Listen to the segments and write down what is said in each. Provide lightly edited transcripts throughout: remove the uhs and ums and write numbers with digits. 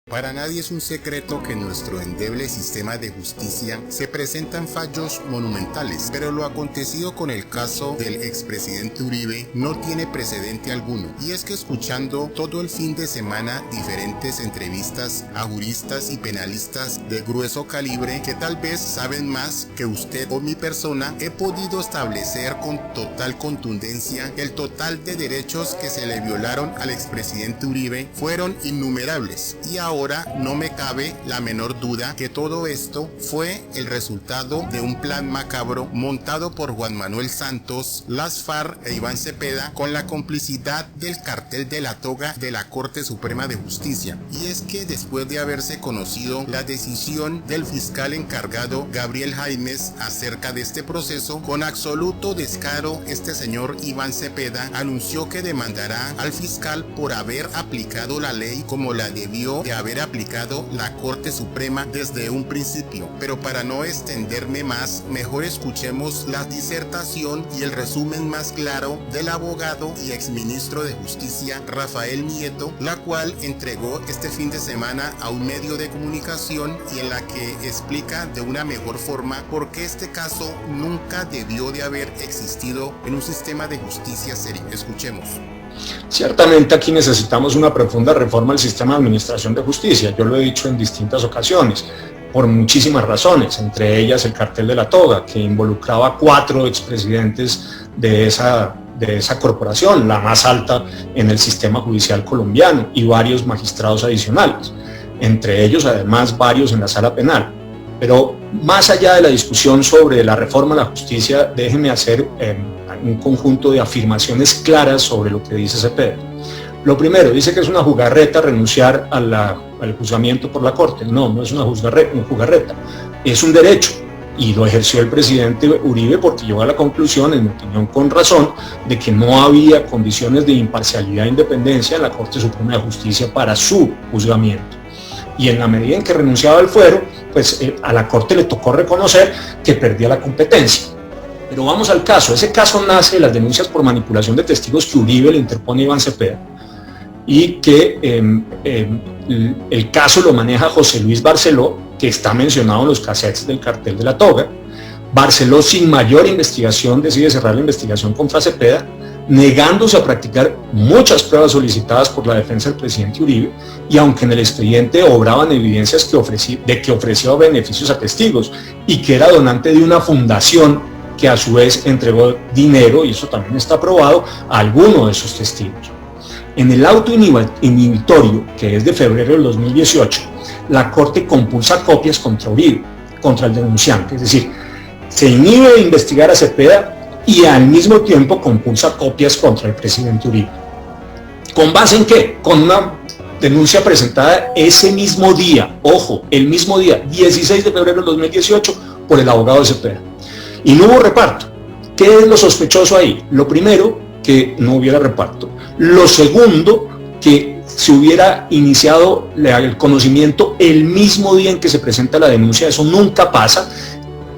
Para nadie es un secreto que en nuestro endeble sistema de justicia se presentan fallos monumentales, pero lo acontecido con el caso del expresidente Uribe no tiene precedente alguno. Y es que escuchando todo el fin de semana diferentes entrevistas a juristas y penalistas de grueso calibre que tal vez saben más que usted o mi persona, he podido establecer con total contundencia que el total de derechos que se le violaron al expresidente Uribe fueron innumerables. Y ahora no me cabe la menor duda que todo esto fue el resultado de un plan macabro montado por Juan Manuel Santos, las FARC e Iván Cepeda con la complicidad del cartel de la toga de la Corte Suprema de Justicia. Y es que después de haberse conocido la decisión del fiscal encargado Gabriel Jaimes acerca de este proceso, con absoluto descaro este señor Iván Cepeda anunció que demandará al fiscal por haber aplicado la ley como la debió de haber aplicado la Corte Suprema desde un principio. Pero para no extenderme más, mejor escuchemos la disertación y el resumen más claro del abogado y exministro de Justicia Rafael Nieto, la cual entregó este fin de semana a un medio de comunicación y en la que explica de una mejor forma por qué este caso nunca debió de haber existido en un sistema de justicia serio. Escuchemos. Ciertamente aquí necesitamos una profunda reforma del sistema de administración de justicia, yo lo he dicho en distintas ocasiones, por muchísimas razones, entre ellas el cartel de la toga, que involucraba a 4 expresidentes de esa corporación, la más alta en el sistema judicial colombiano, y varios magistrados adicionales, entre ellos además varios en la sala penal. Pero más allá de la discusión sobre la reforma de la justicia, déjeme hacer un conjunto de afirmaciones claras sobre lo que dice Cepeda. Lo primero, dice que es una jugarreta renunciar al juzgamiento por la Corte. No, no es una jugarreta, es un derecho, y lo ejerció el presidente Uribe porque llegó a la conclusión, en mi opinión con razón, de que no había condiciones de imparcialidad e independencia en la Corte Suprema de Justicia para su juzgamiento. Y en la medida en que renunciaba al fuero, pues a la Corte le tocó reconocer que perdía la competencia. Pero vamos al caso. Ese caso nace de las denuncias por manipulación de testigos que Uribe le interpone a Iván Cepeda, y que el caso lo maneja José Luis Barceló, que está mencionado en los cassettes del cartel de la toga. Barceló, sin mayor investigación, decide cerrar la investigación contra Cepeda, negándose a practicar muchas pruebas solicitadas por la defensa del presidente Uribe, y aunque en el expediente obraban evidencias de que ofreció beneficios a testigos y que era donante de una fundación que a su vez entregó dinero, y eso también está probado, a alguno de esos testigos. En el auto inhibitorio, que es de febrero del 2018, la Corte compulsa copias contra Uribe, contra el denunciante, es decir, se inhibe de investigar a Cepeda y al mismo tiempo compulsa copias contra el presidente Uribe. ¿Con base en qué? Con una denuncia presentada ese mismo día, ojo, el mismo día, 16 de febrero del 2018, por el abogado de Cepeda. Y no hubo reparto. ¿Qué es lo sospechoso ahí? Lo primero, que no hubiera reparto. Lo segundo, que se hubiera iniciado el conocimiento el mismo día en que se presenta la denuncia. Eso nunca pasa.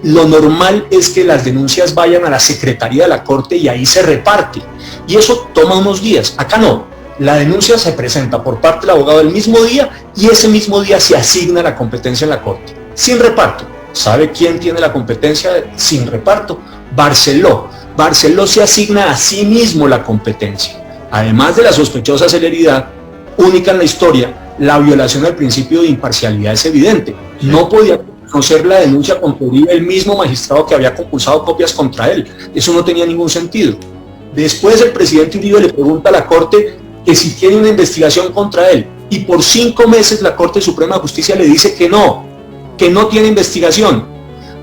Lo normal es que las denuncias vayan a la Secretaría de la Corte y ahí se reparte. Y eso toma unos días. Acá no. La denuncia se presenta por parte del abogado el mismo día y ese mismo día se asigna la competencia en la Corte. Sin reparto. ¿Sabe quién tiene la competencia sin reparto? Barceló. Barceló se asigna a sí mismo la competencia. Además de la sospechosa celeridad, única en la historia, la violación al principio de imparcialidad es evidente. No podía conocer la denuncia contra Uribe el mismo magistrado que había compulsado copias contra él. Eso no tenía ningún sentido. Después el presidente Uribe le pregunta a la Corte que si tiene una investigación contra él, y por 5 meses la Corte Suprema de Justicia le dice que no tiene investigación,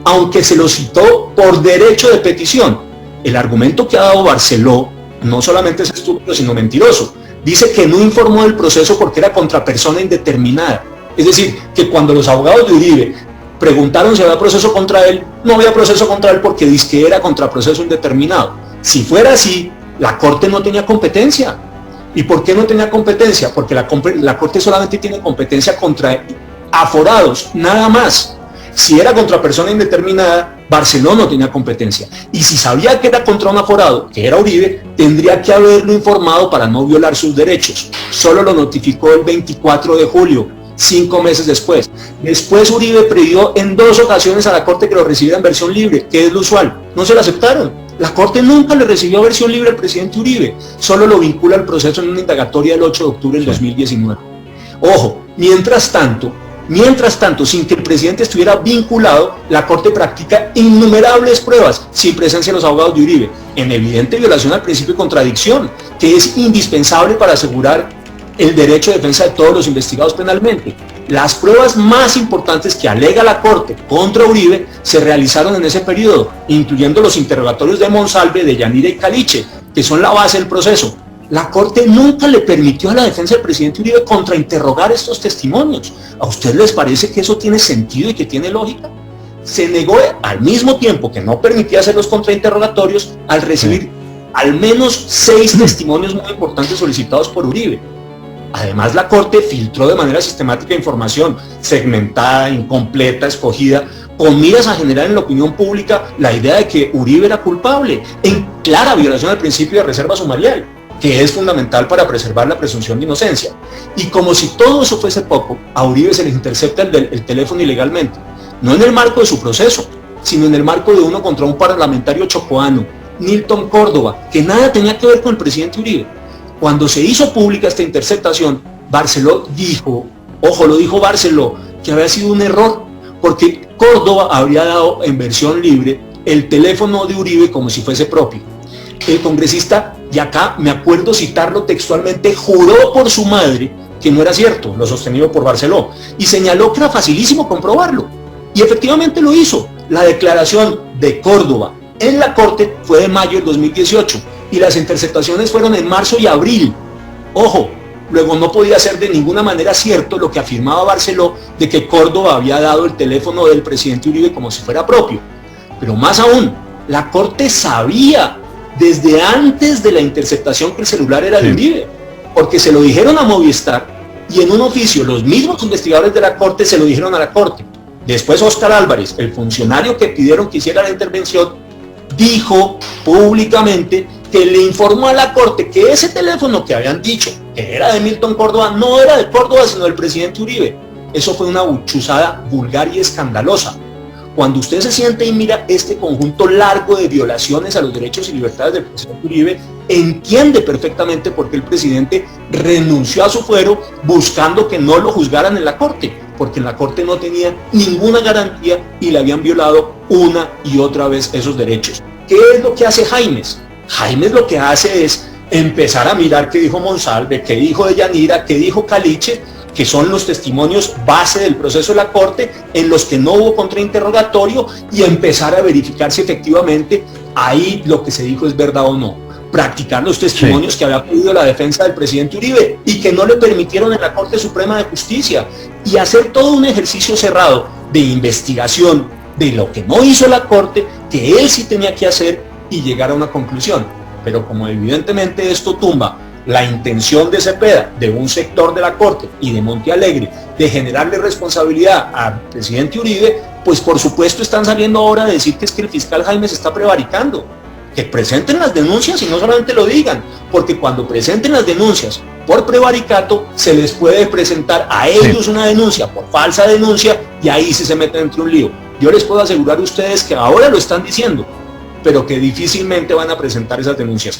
aunque se lo citó por derecho de petición. El argumento que ha dado Barceló no solamente es estúpido, sino mentiroso. Dice que no informó del proceso porque era contra persona indeterminada. Es decir, que cuando los abogados de Uribe preguntaron si había proceso contra él, no había proceso contra él porque dice que era contra proceso indeterminado. Si fuera así, la Corte no tenía competencia. ¿Y por qué no tenía competencia? Porque la Corte solamente tiene competencia contra aforados, nada más. Si era contra persona indeterminada, Barceló no tenía competencia. Y si sabía que era contra un aforado, que era Uribe, tendría que haberlo informado para no violar sus derechos. Solo lo notificó el 24 de julio. 5 meses después. Después Uribe pidió en 2 ocasiones a la Corte que lo recibiera en versión libre, que es lo usual. No se lo aceptaron. La Corte nunca le recibió versión libre al presidente Uribe, solo lo vincula al proceso en una indagatoria del 8 de octubre del 2019. Ojo, mientras tanto, sin que el presidente estuviera vinculado, la Corte practica innumerables pruebas sin presencia de los abogados de Uribe, en evidente violación al principio de contradicción, que es indispensable para asegurar el derecho de defensa de todos los investigados penalmente. Las pruebas más importantes que alega la Corte contra Uribe se realizaron en ese periodo, incluyendo los interrogatorios de Monsalve, de Yanira y Caliche, que son la base del proceso. La Corte nunca le permitió a la defensa del presidente Uribe contrainterrogar estos testimonios. ¿A usted les parece que eso tiene sentido y que tiene lógica? Se negó al mismo tiempo que no permitía hacer los contrainterrogatorios al recibir al menos 6 testimonios muy importantes solicitados por Uribe. Además, la Corte filtró de manera sistemática información segmentada, incompleta, escogida, con miras a generar en la opinión pública la idea de que Uribe era culpable, en clara violación al principio de reserva sumarial, que es fundamental para preservar la presunción de inocencia. Y como si todo eso fuese poco, a Uribe se le intercepta el teléfono ilegalmente, no en el marco de su proceso, sino en el marco de uno contra un parlamentario chocoano, Nilton Córdoba, que nada tenía que ver con el presidente Uribe. Cuando se hizo pública esta interceptación, Barceló dijo, ojo, lo dijo Barceló, que había sido un error, porque Córdoba habría dado en versión libre el teléfono de Uribe como si fuese propio. El congresista, y acá me acuerdo citarlo textualmente, juró por su madre que no era cierto, lo sostenido por Barceló, y señaló que era facilísimo comprobarlo. Y efectivamente lo hizo. La declaración de Córdoba en la Corte fue de mayo del 2018 y las interceptaciones fueron en marzo y abril. Ojo, luego no podía ser de ninguna manera cierto lo que afirmaba Barceló de que Córdoba había dado el teléfono del presidente Uribe como si fuera propio. Pero más aún, la Corte sabía desde antes de la interceptación que el celular era de Uribe, porque se lo dijeron a Movistar y en un oficio los mismos investigadores de la Corte se lo dijeron a la Corte. Después Óscar Álvarez, el funcionario que pidieron que hiciera la intervención, dijo públicamente que le informó a la Corte que ese teléfono que habían dicho que era de Milton Córdoba no era de Córdoba sino del presidente Uribe. Eso fue una chuzada vulgar y escandalosa. Cuando usted se siente y mira este conjunto largo de violaciones a los derechos y libertades del presidente Uribe, entiende perfectamente por qué el presidente renunció a su fuero buscando que no lo juzgaran en la Corte, porque en la Corte no tenía ninguna garantía y le habían violado una y otra vez esos derechos. ¿Qué es lo que hace Jaimes? Jaimes lo que hace es empezar a mirar qué dijo Monsalve, qué dijo de Yanira, qué dijo Caliche, que son los testimonios base del proceso de la Corte, en los que no hubo contrainterrogatorio, y empezar a verificar si efectivamente ahí lo que se dijo es verdad o no. Practicar los testimonios que había pedido la defensa del presidente Uribe y que no le permitieron en la Corte Suprema de Justicia, y hacer todo un ejercicio cerrado de investigación de lo que no hizo la Corte, que él sí tenía que hacer, y llegar a una conclusión. Pero como evidentemente esto tumba la intención de Cepeda, de un sector de la Corte y de Montealegre de generarle responsabilidad al presidente Uribe, pues por supuesto están saliendo ahora a decir que es que el fiscal Jaimes está prevaricando. Que presenten las denuncias y no solamente lo digan, porque cuando presenten las denuncias por prevaricato, se les puede presentar a ellos una denuncia por falsa denuncia, y ahí sí se meten entre un lío. Yo les puedo asegurar a ustedes que ahora lo están diciendo, pero que difícilmente van a presentar esas denuncias.